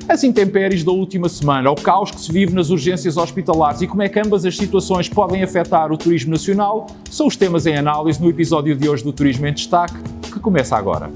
As intempéries da última semana, o caos que se vive nas urgências hospitalares e como é que ambas as situações podem afetar o turismo nacional são os temas em análise no episódio de hoje do Turismo em Destaque, que começa agora.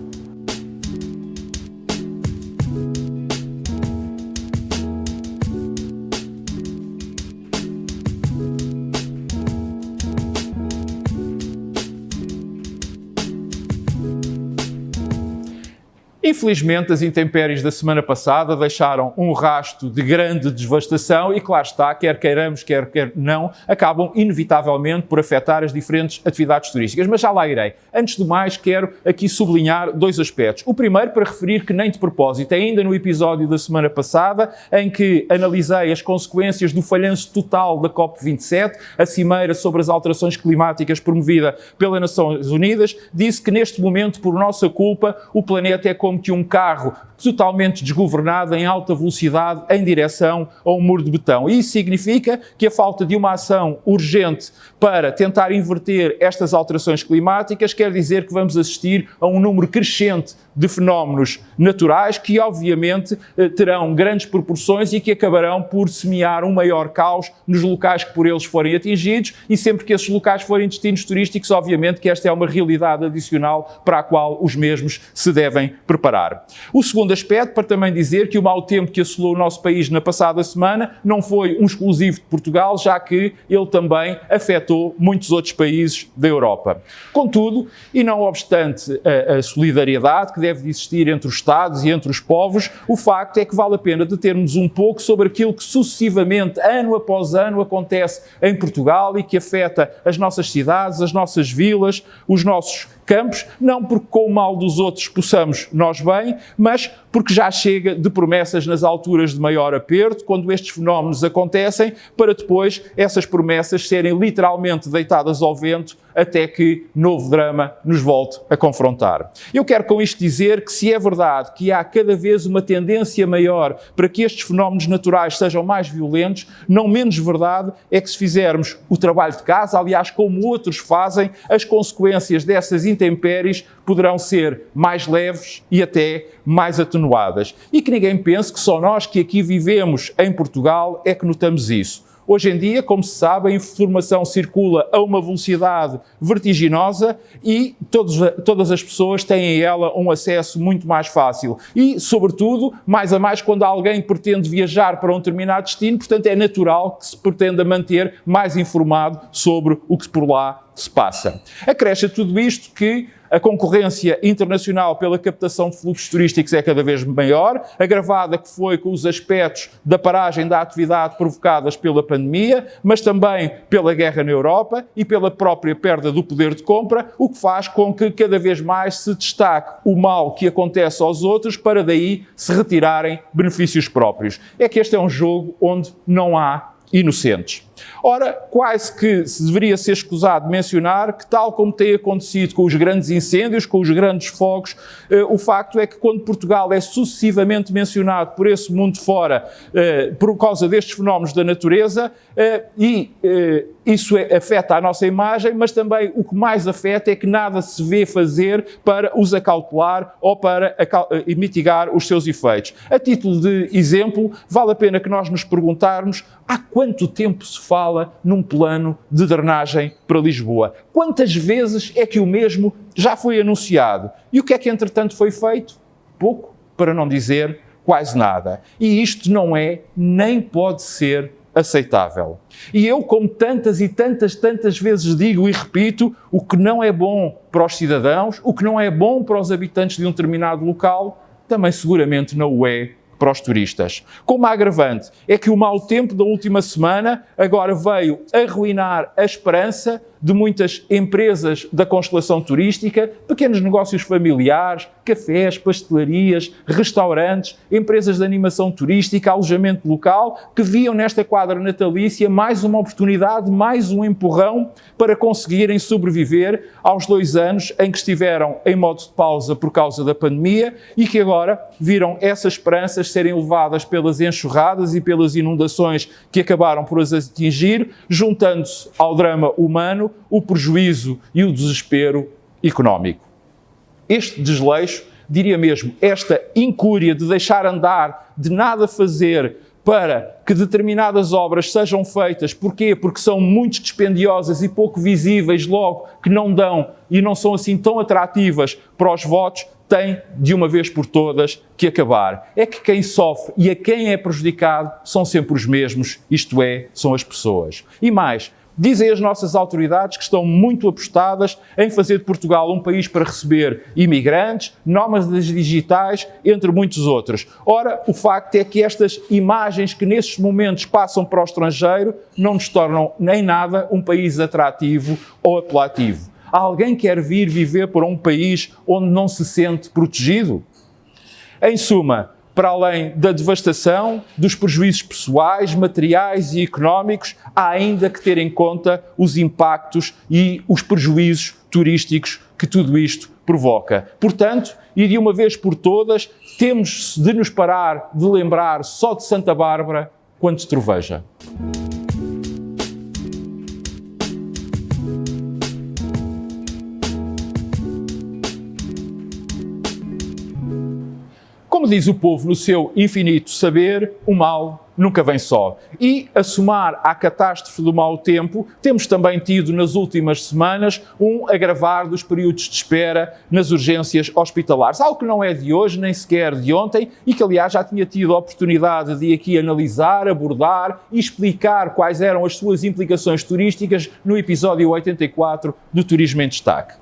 Infelizmente, as intempéries da semana passada deixaram um rasto de grande devastação e, claro está, quer queiramos, quer não, acabam inevitavelmente por afetar as diferentes atividades turísticas. Mas já lá irei. Antes de mais, quero aqui sublinhar dois aspectos. O primeiro, para referir que nem de propósito, ainda no episódio da semana passada, em que analisei as consequências do falhanço total da COP27, a cimeira sobre as alterações climáticas promovida pelas Nações Unidas, disse que neste momento, por nossa culpa, o planeta é como que um carro totalmente desgovernado em alta velocidade em direção a um muro de betão. E isso significa que a falta de uma ação urgente para tentar inverter estas alterações climáticas quer dizer que vamos assistir a um número crescente de fenómenos naturais que, obviamente, terão grandes proporções e que acabarão por semear um maior caos nos locais que por eles forem atingidos e sempre que esses locais forem destinos turísticos, obviamente que esta é uma realidade adicional para a qual os mesmos se devem preparar. O segundo aspecto, para também dizer que o mau tempo que assolou o nosso país na passada semana não foi um exclusivo de Portugal, já que ele também afetou muitos outros países da Europa. Contudo, e não obstante a solidariedade que deve existir entre os Estados e entre os povos, o facto é que vale a pena determos um pouco sobre aquilo que sucessivamente, ano após ano, acontece em Portugal e que afeta as nossas cidades, as nossas vilas, os nossos campos, não porque com o mal dos outros possamos nós bem, mas porque já chega de promessas nas alturas de maior aperto, quando estes fenómenos acontecem, para depois essas promessas serem literalmente deitadas ao vento até que novo drama nos volte a confrontar. Eu quero com isto dizer que se é verdade que há cada vez uma tendência maior para que estes fenómenos naturais sejam mais violentos, não menos verdade é que se fizermos o trabalho de casa, aliás, como outros fazem, as consequências dessas intempéries poderão ser mais leves e até mais atenuadas. E que ninguém pense que só nós que aqui vivemos em Portugal é que notamos isso. Hoje em dia, como se sabe, a informação circula a uma velocidade vertiginosa e todas as pessoas têm a ela um acesso muito mais fácil. E, sobretudo, mais a mais quando alguém pretende viajar para um determinado destino, portanto é natural que se pretenda manter mais informado sobre o que por lá se passa. Acresce a tudo isto que a concorrência internacional pela captação de fluxos turísticos é cada vez maior, agravada que foi com os aspectos da paragem da atividade provocadas pela pandemia, mas também pela guerra na Europa e pela própria perda do poder de compra, o que faz com que cada vez mais se destaque o mal que acontece aos outros para daí se retirarem benefícios próprios. É que este é um jogo onde não há inocentes. Ora, quase que se deveria ser escusado mencionar que, tal como tem acontecido com os grandes incêndios, com os grandes fogos, o facto é que quando Portugal é sucessivamente mencionado por esse mundo fora por causa destes fenómenos da natureza, isso afeta a nossa imagem, mas também o que mais afeta é que nada se vê fazer para os acautelar ou para mitigar os seus efeitos. A título de exemplo, vale a pena que nós nos perguntarmos há quanto tempo se fala num plano de drenagem para Lisboa? Quantas vezes é que o mesmo já foi anunciado? E o que é que, entretanto, foi feito? Pouco, para não dizer quase nada. E isto não é, nem pode ser aceitável. E eu, como tantas e tantas vezes digo e repito, o que não é bom para os cidadãos, o que não é bom para os habitantes de um determinado local, também seguramente não o é para os turistas. Como agravante é que o mau tempo da última semana agora veio arruinar a esperança de muitas empresas da constelação turística, pequenos negócios familiares, cafés, pastelarias, restaurantes, empresas de animação turística, alojamento local, que viam nesta quadra natalícia mais uma oportunidade, mais um empurrão para conseguirem sobreviver aos 2 anos em que estiveram em modo de pausa por causa da pandemia e que agora viram essas esperanças serem levadas pelas enxurradas e pelas inundações que acabaram por as atingir, juntando-se ao drama humano o prejuízo e o desespero económico. Este desleixo diria mesmo, esta incúria de deixar andar, de nada fazer para que determinadas obras sejam feitas. Porquê? Porque são muito dispendiosas e pouco visíveis, logo que não dão e não são assim tão atrativas para os votos, tem, de uma vez por todas, que acabar. É que quem sofre e a quem é prejudicado são sempre os mesmos, isto é, são as pessoas. E mais, dizem as nossas autoridades que estão muito apostadas em fazer de Portugal um país para receber imigrantes, nómadas digitais, entre muitos outros. Ora, o facto é que estas imagens que nesses momentos passam para o estrangeiro não nos tornam nem nada um país atrativo ou apelativo. Alguém quer vir viver para um país onde não se sente protegido? Em suma, para além da devastação, dos prejuízos pessoais, materiais e económicos, há ainda que ter em conta os impactos e os prejuízos turísticos que tudo isto provoca. Portanto, e de uma vez por todas, temos de nos parar de lembrar só de Santa Bárbara quando se troveja. Como diz o povo no seu infinito saber, o mal nunca vem só. E, a somar à catástrofe do mau tempo, temos também tido nas últimas semanas um agravar dos períodos de espera nas urgências hospitalares. Algo que não é de hoje, nem sequer de ontem, e que, aliás, já tinha tido a oportunidade de aqui analisar, abordar e explicar quais eram as suas implicações turísticas no episódio 84 do Turismo em Destaque.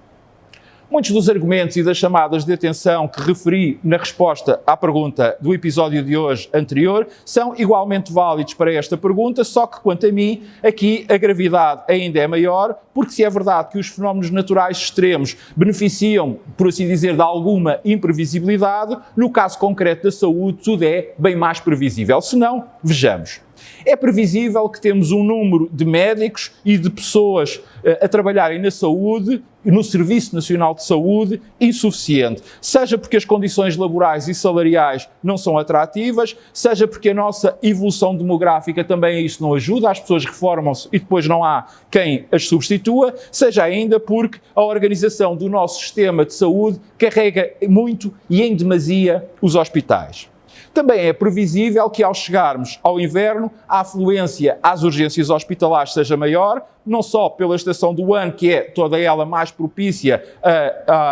Muitos dos argumentos e das chamadas de atenção que referi na resposta à pergunta do episódio de hoje anterior são igualmente válidos para esta pergunta, só que, quanto a mim, aqui a gravidade ainda é maior, porque se é verdade que os fenómenos naturais extremos beneficiam, por assim dizer, de alguma imprevisibilidade, no caso concreto da saúde tudo é bem mais previsível. Se não, vejamos. É previsível que temos um número de médicos e de pessoas a trabalharem na saúde, no Serviço Nacional de Saúde, insuficiente. Seja porque as condições laborais e salariais não são atrativas, seja porque a nossa evolução demográfica também a isso não ajuda, as pessoas reformam-se e depois não há quem as substitua, seja ainda porque a organização do nosso sistema de saúde carrega muito e em demasia os hospitais. Também é previsível que, ao chegarmos ao inverno, a afluência às urgências hospitalares seja maior, não só pela estação do ano, que é toda ela mais propícia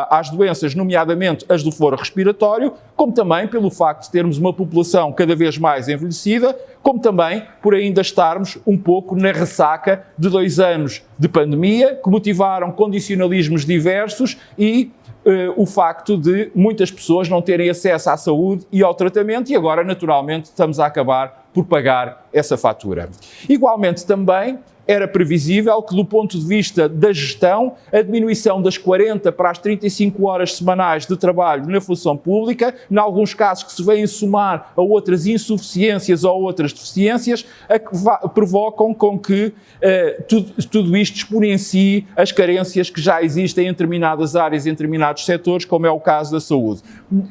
às doenças, nomeadamente as do foro respiratório, como também pelo facto de termos uma população cada vez mais envelhecida, como também por ainda estarmos um pouco na ressaca de 2 anos de pandemia, que motivaram condicionalismos diversos e o facto de muitas pessoas não terem acesso à saúde e ao tratamento e agora, naturalmente, estamos a acabar por pagar essa fatura. Igualmente também era previsível que, do ponto de vista da gestão, a diminuição das 40 para as 35 horas semanais de trabalho na função pública, em alguns casos que se vêm somar a outras insuficiências ou outras deficiências, provocam com que tudo isto exponencie as carências que já existem em determinadas áreas, em determinados setores, como é o caso da saúde.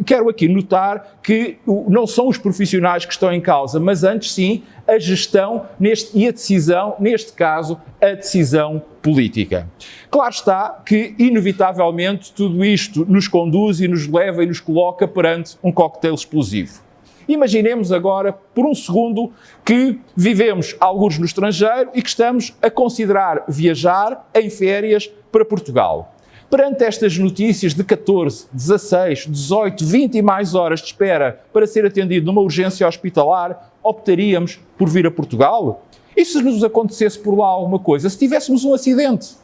Quero aqui notar que não são os profissionais que estão em causa, mas antes sim a gestão e a decisão, neste caso, a decisão política. Claro está que, inevitavelmente, tudo isto nos conduz e nos leva e nos coloca perante um coquetel explosivo. Imaginemos agora, por um segundo, que vivemos alguns no estrangeiro e que estamos a considerar viajar em férias para Portugal. Perante estas notícias de 14, 16, 18, 20 e mais horas de espera para ser atendido numa urgência hospitalar, optaríamos por vir a Portugal? E se nos acontecesse por lá alguma coisa? Se tivéssemos um acidente?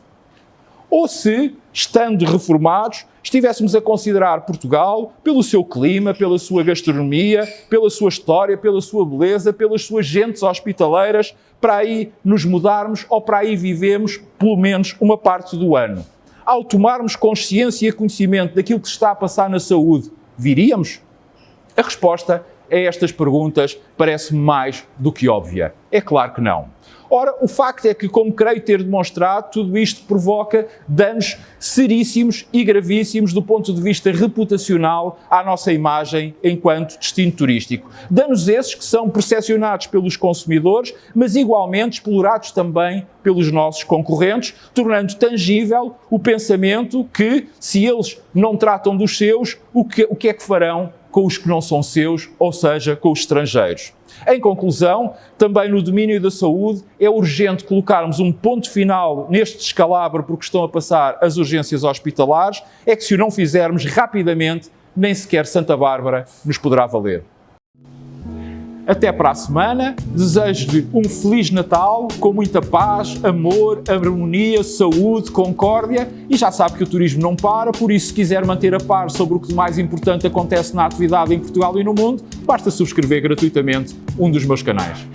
Ou se, estando reformados, estivéssemos a considerar Portugal pelo seu clima, pela sua gastronomia, pela sua história, pela sua beleza, pelas suas gentes hospitaleiras, para aí nos mudarmos ou para aí vivemos pelo menos uma parte do ano? Ao tomarmos consciência e conhecimento daquilo que se está a passar na saúde, viríamos? A resposta a estas perguntas parece mais do que óbvia. É claro que não. Ora, o facto é que, como creio ter demonstrado, tudo isto provoca danos seríssimos e gravíssimos do ponto de vista reputacional à nossa imagem enquanto destino turístico. Danos esses que são percepcionados pelos consumidores, mas igualmente explorados também pelos nossos concorrentes, tornando tangível o pensamento que, se eles não tratam dos seus, o que é que farão com os que não são seus, ou seja, com os estrangeiros. Em conclusão, também no domínio da saúde, é urgente colocarmos um ponto final neste descalabro porque estão a passar as urgências hospitalares, é que se o não fizermos rapidamente, nem sequer Santa Bárbara nos poderá valer. Até para a semana, desejo-lhe um Feliz Natal, com muita paz, amor, harmonia, saúde, concórdia, e já sabe que o turismo não para, por isso se quiser manter a par sobre o que de mais importante acontece na atividade em Portugal e no mundo, basta subscrever gratuitamente um dos meus canais.